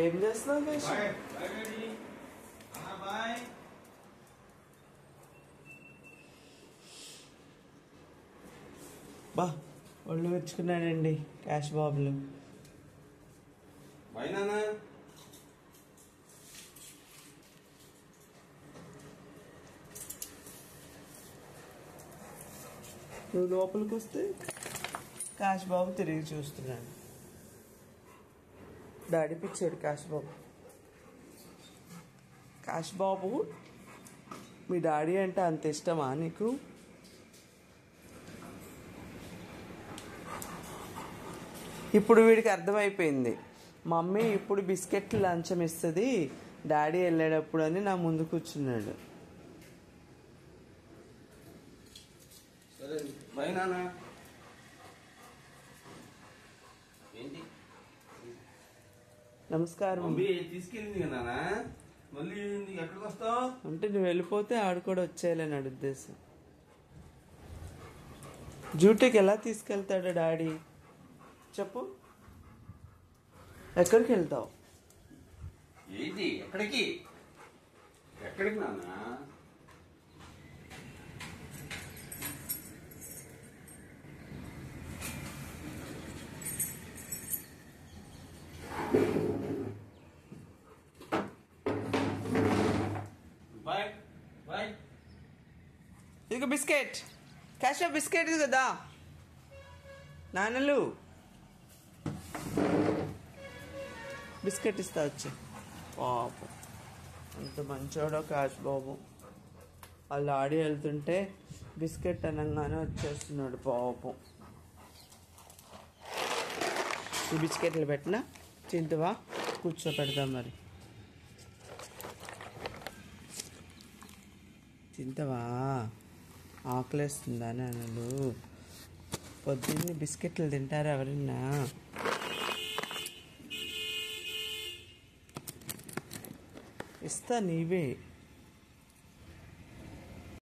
ఏం చేస్తున్నావు Keshav? Bye bye daddy. అన్న బాయ్. బా ఒళ్ళు తెచ్చుకున్నాడండి క్యాష్ బాబులు. బాయ్ నాన్న. నువ్వు లోపలికి వస్తే క్యాష్ బాబు తిరిగి చూస్తున్నాడు. డాడీ పిచ్చాడు క్యాష్ బాబు. క్యాష్ బాబు మీ డాడీ అంటే అంత ఇష్టమా నీకు? ఇప్పుడు వీడికి అర్థమైపోయింది, మమ్మీ ఇప్పుడు బిస్కెట్లు లంచం ఇస్తుంది డాడీ వెళ్ళేటప్పుడు అని నా ముందు కూర్చున్నాడు. సరే బాయ్ నాన్న. ఏంటి నమస్కారం. మమ్మీ తీసుకెళ్ళింది కదా నాన్న. మళ్ళీ ఎక్కడికి వస్తావు? అంటే నువ్వు వెళ్ళిపోతే ఆడు కూడా వచ్చేయాలని అడు ఉద్దేశం. డ్యూటీకి ఎలా తీసుకెళ్తాడు డాడీ చెప్పు? ఎక్కడికి వెళ్తావు? ఏంటి ఎక్కడికి? ఎక్కడికి నాన్న? Bye bye. ఇదిగో బిస్కెట్. క్యాష్ బిస్కెట్ ఇది కదా నాన్నలు. బిస్కెట్ ఇస్తా వచ్చి. పాపం అంత మంచోడో క్యాష్ బాబు. వాళ్ళు ఆడి వెళ్తుంటే బిస్కెట్ అనగానే వచ్చేస్తున్నాడు పాపం. ఈ బిస్కెట్లు పెట్టినా తింటువా? కూర్చోపెడదాం మరి. తింటావా? ఆకలేస్తుందా నాన్నలు? పొద్దున్నే బిస్కెట్లు తింటారా ఎవరన్నా? ఇస్తా నీవే.